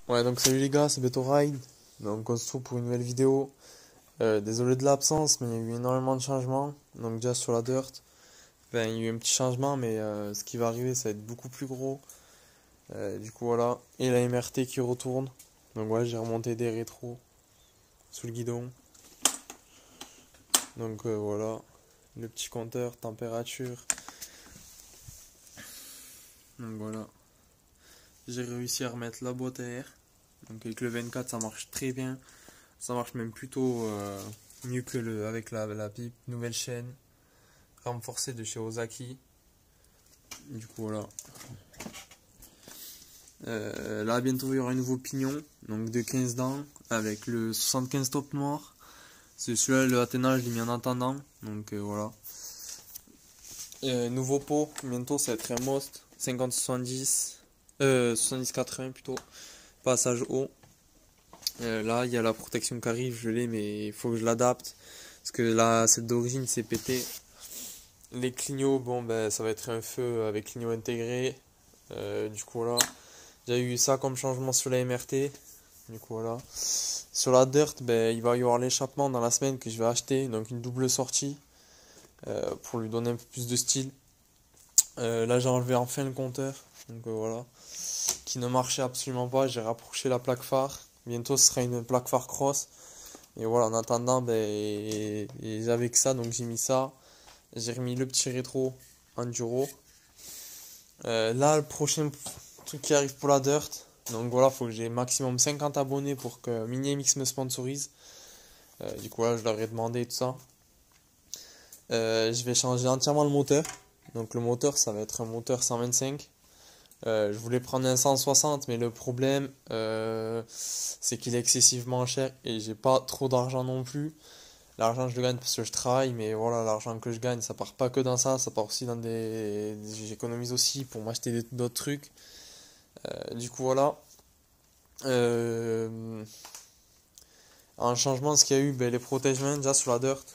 Ouais, donc salut les gars, c'est BetoRide. Donc on se retrouve pour une nouvelle vidéo. Désolé de l'absence, mais il y a eu énormément de changements. Donc déjà sur la Dirt, ben, il y a eu un petit changement, mais ce qui va arriver, ça va être beaucoup plus gros. Du coup voilà, et la MRT qui retourne. Donc voilà, j'ai remonté des rétros sous le guidon. Donc voilà, le petit compteur, température. Donc voilà, j'ai réussi à remettre la boîte à air. Donc avec le 24, ça marche très bien. Ça marche même plutôt mieux que avec la pipe. Nouvelle chaîne renforcée de chez Ozaki. Du coup voilà. Là bientôt il y aura un nouveau pignon, donc de 15 dents avec le 75 top noir. Celui-là le Athéna je l'ai mis en attendant. Donc voilà. Nouveau pot, bientôt ça va être un Most 50-70. 70-80 plutôt. Passage haut. Là il y a la protection qui arrive, je l'ai mais il faut que je l'adapte. Parce que là celle d'origine c'est pété. Les clignots, bon ben ça va être un feu avec clignot intégré. Du coup voilà. J'ai eu ça comme changement sur la MRT. Du coup voilà. Sur la Dirt, ben, il va y avoir l'échappement dans la semaine que je vais acheter. Donc une double sortie. Pour lui donner un peu plus de style. Là j'ai enlevé enfin le compteur. Donc voilà. Qui ne marchait absolument pas. J'ai rapproché la plaque phare. Bientôt ce sera une plaque phare cross. Et voilà, en attendant, ben, et j'avais que ça, donc j'ai mis ça. J'ai remis le petit rétro enduro. Là, le prochain truc qui arrive pour la Dirt. Donc voilà, faut que j'ai maximum 50 abonnés pour que MiniMX me sponsorise. Du coup, là, je leur ai demandé tout ça. Je vais changer entièrement le moteur. Donc le moteur, ça va être un moteur 125. Je voulais prendre un 160, mais le problème, c'est qu'il est excessivement cher et j'ai pas trop d'argent non plus. L'argent, je le gagne parce que je travaille, mais voilà, l'argent que je gagne, ça part pas que dans ça, ça part aussi dans des. J'économise aussi pour m'acheter d'autres trucs. Du coup, voilà. En changement, ce qu'il y a eu, ben, les protège-mains déjà sur la Dirt.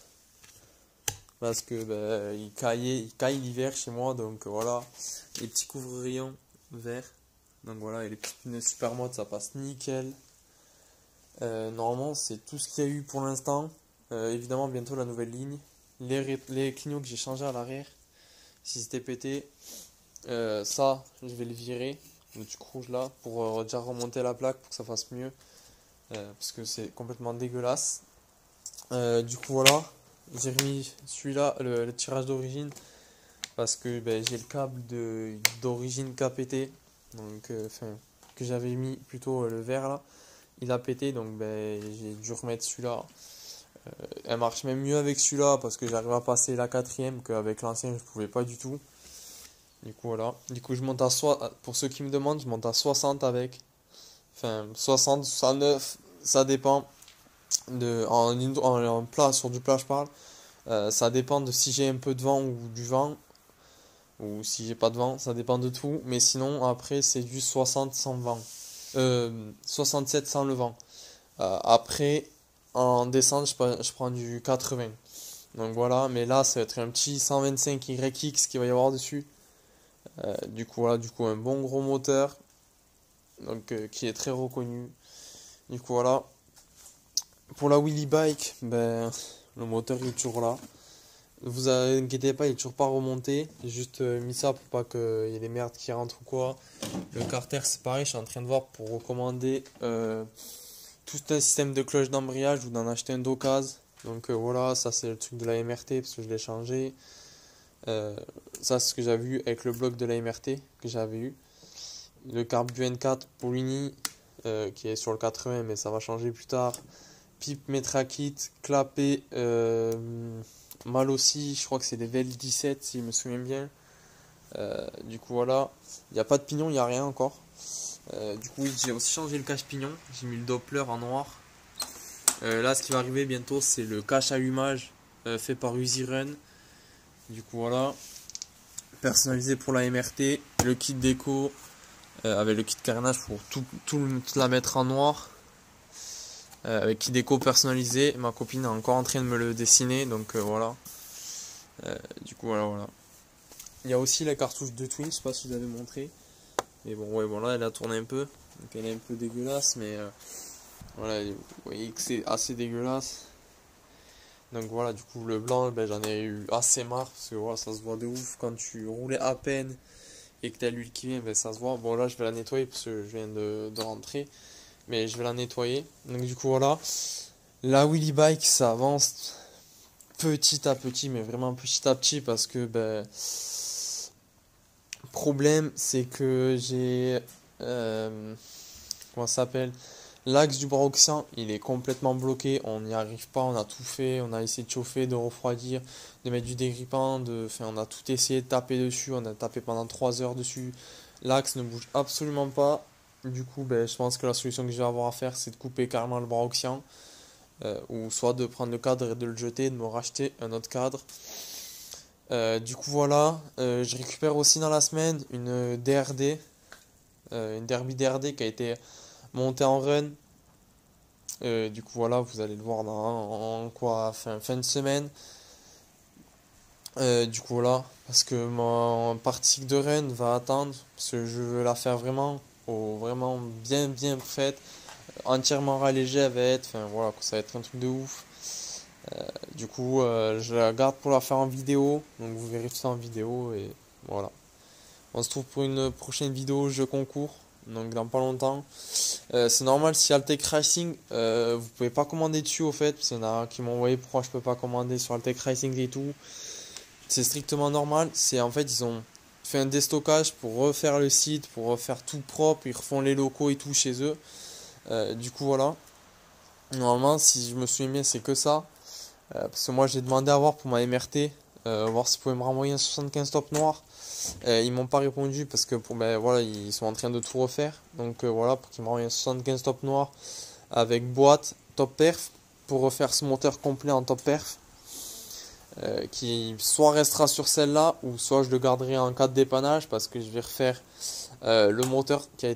Parce que ben, il caille l'hiver chez moi, donc voilà. Les petits couvre-rayons verts. Donc voilà, et les petits pneus super mode, ça passe nickel. Normalement, c'est tout ce qu'il y a eu pour l'instant. Évidemment, bientôt la nouvelle ligne. Les clignots que j'ai changé à l'arrière, si c'était pété, ça, je vais le virer. Le truc rouge là, pour déjà remonter la plaque pour que ça fasse mieux. Parce que c'est complètement dégueulasse. Du coup, voilà. J'ai remis celui-là, le tirage d'origine. Parce que ben, j'ai le câble d'origine qui a pété. Donc, que j'avais mis plutôt le vert là. Il a pété, donc ben, j'ai dû remettre celui-là. Elle marche même mieux avec celui-là parce que j'arrive à passer la quatrième qu'avec l'ancien je pouvais pas du tout. Du coup voilà. Du coup je monte à pour ceux qui me demandent, je monte à 60 avec. Enfin 60, 69, ça dépend en plat, sur du plat je parle. Ça dépend de si j'ai un peu de vent ou du vent. Ou si j'ai pas de vent, ça dépend de tout. Mais sinon après c'est du 60 sans vent. 67 sans le vent. Après, en descente, je prends du 80. Donc voilà, mais là, ça va être un petit 125 YX qu'il va y avoir dessus. Du coup, voilà, un bon gros moteur. Donc, qui est très reconnu. Du coup, voilà. Pour la Wheelie Bike, ben, le moteur il est toujours là. Ne vous inquiétez pas, il est toujours pas remonté. J'ai juste mis ça pour pas qu'il y ait des merdes qui rentrent ou quoi. Le carter, c'est pareil, je suis en train de voir pour recommander tout un système de cloche d'embrayage ou d'en acheter un d'occasion. Donc voilà, ça c'est le truc de la MRT parce que je l'ai changé. Ça c'est ce que j'avais vu avec le bloc de la MRT que j'avais eu. Le carbu N4 Polini qui est sur le 80 mais ça va changer plus tard. Pipe Metrakit, clapet mal aussi, je crois que c'est des VL17 si je me souviens bien. Du coup voilà, il n'y a pas de pignon, il n'y a rien encore. Du coup j'ai aussi changé le cache-pignon, j'ai mis le Doppler en noir. Là ce qui va arriver bientôt c'est le cache allumage fait par Uzi-Run. Du coup voilà, personnalisé pour la MRT, le kit déco avec le kit carénage pour toute la mettre en noir. Avec kit déco personnalisé, ma copine est encore en train de me le dessiner donc voilà. Du coup voilà. Il y a aussi la cartouche de Twin, je sais pas si je l'avais montré. Mais bon ouais bon là elle a tourné un peu. Donc elle est un peu dégueulasse, mais voilà, vous voyez que c'est assez dégueulasse. Donc voilà, du coup le blanc, ben, j'en ai eu assez marre, parce que voilà, ça se voit de ouf quand tu roulais à peine et que t'as l'huile qui vient, ben, ça se voit. Bon là je vais la nettoyer parce que je viens de rentrer, mais je vais la nettoyer. Donc du coup voilà, la Wheelie Bike ça avance petit à petit, mais vraiment petit à petit, parce que ben, problème c'est que j'ai comment ça s'appelle, l'axe du Broxien, il est complètement bloqué, on n'y arrive pas, on a tout fait, on a essayé de chauffer, de refroidir, de mettre du dégrippant, enfin, on a tout essayé de taper dessus, on a tapé pendant 3 heures dessus, l'axe ne bouge absolument pas. Du coup ben, je pense que la solution que je vais avoir à faire, c'est de couper carrément le Broxien, ou soit de prendre le cadre et de le jeter, de me racheter un autre cadre. Du coup voilà, je récupère aussi dans la semaine une DRD, une Derby DRD qui a été montée en run. Du coup voilà, vous allez le voir dans quoi, fin de semaine. Du coup voilà, parce que mon partie de run va attendre, parce que je veux la faire vraiment, vraiment bien faite, entièrement rallégée, elle va être, enfin voilà, ça va être un truc de ouf. Du coup, je la garde pour la faire en vidéo, donc vous verrez tout ça en vidéo et voilà. On se trouve pour une prochaine vidéo jeu concours, donc dans pas longtemps. C'est normal si Altec Racing, vous pouvez pas commander dessus au fait, parce qu'il y en a qui m'ont envoyé pourquoi je peux pas commander sur Altec Racing et tout. C'est strictement normal, c'est en fait ils ont fait un déstockage pour refaire le site, pour refaire tout propre, ils refont les locaux et tout chez eux. Du coup voilà, normalement si je me souviens bien c'est que ça. Parce que moi j'ai demandé à voir pour ma MRT, voir s'ils pouvaient me renvoyer un 75 top noir. Ils m'ont pas répondu parce que ben, voilà, ils sont en train de tout refaire. Donc voilà, pour qu'ils me renvoient un 75 top noir avec boîte top perf pour refaire ce moteur complet en top perf. Qui soit restera sur celle-là ou soit je le garderai en cas de dépannage parce que je vais refaire le moteur qui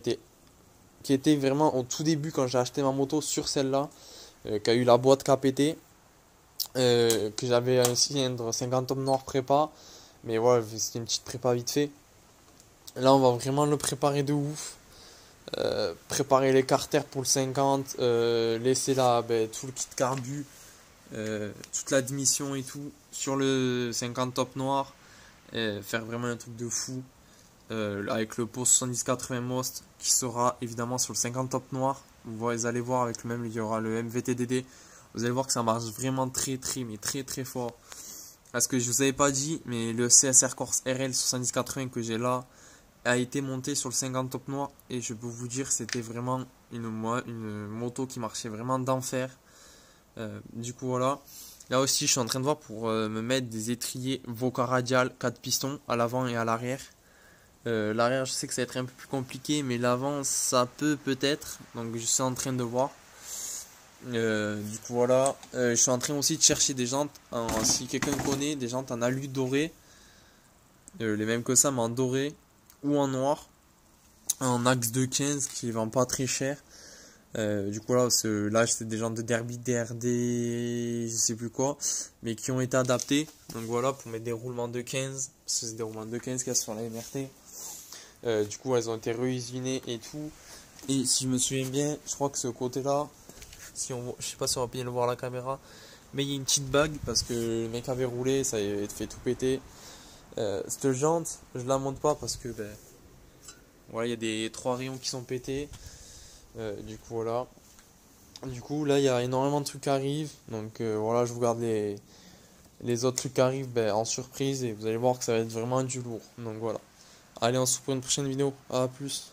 était vraiment au tout début quand j'ai acheté ma moto sur celle-là, qui a eu la boîte qui a pété. Que j'avais un cylindre 50 tomes noir prépa, mais voilà, c'était une petite prépa vite fait. Là on va vraiment le préparer de ouf, préparer les carters pour le 50, laisser là ben, tout le kit carbu, toute la démission et tout sur le 50 top noir, faire vraiment un truc de fou, avec le pot 7080 Most qui sera évidemment sur le 50 top noir. Vous allez voir avec le même, il y aura le MVTDD. Vous allez voir que ça marche vraiment mais très fort. Parce que je vous avais pas dit, mais le CSR Corse RL 7080 que j'ai là a été monté sur le 50 top noir. Et je peux vous dire, c'était vraiment une moto qui marchait vraiment d'enfer. Du coup, voilà. Là aussi, je suis en train de voir pour me mettre des étriers Voca radial 4 pistons à l'avant et à l'arrière. L'arrière, je sais que ça va être un peu plus compliqué, mais l'avant, ça peut-être. Donc, je suis en train de voir. Du coup voilà, je suis en train aussi de chercher des jantes, si quelqu'un connaît des jantes en alu doré, les mêmes que ça mais en doré ou en noir, en axe de 15 qui vend pas très cher. Du coup là c'est des jantes de Derby, DRD, je sais plus quoi, mais qui ont été adaptés. Donc voilà, pour mettre des roulements de 15, parce que c'est des roulements de 15 qu'il y a sur la MRT. Du coup elles ont été réusinées et tout. Et si je me souviens bien, je crois que ce côté là, je sais pas si on va bien le voir à la caméra, mais il y a une petite bague parce que le mec avait roulé, ça avait fait tout péter. Cette jante, je la monte pas parce que ben, voilà, il y a des 3 rayons qui sont pétés. Du coup voilà. Du coup là il y a énormément de trucs qui arrivent. Donc voilà, je vous garde les autres trucs qui arrivent ben, en surprise et vous allez voir que ça va être vraiment du lourd. Donc voilà. Allez, on se retrouve pour une prochaine vidéo. À plus.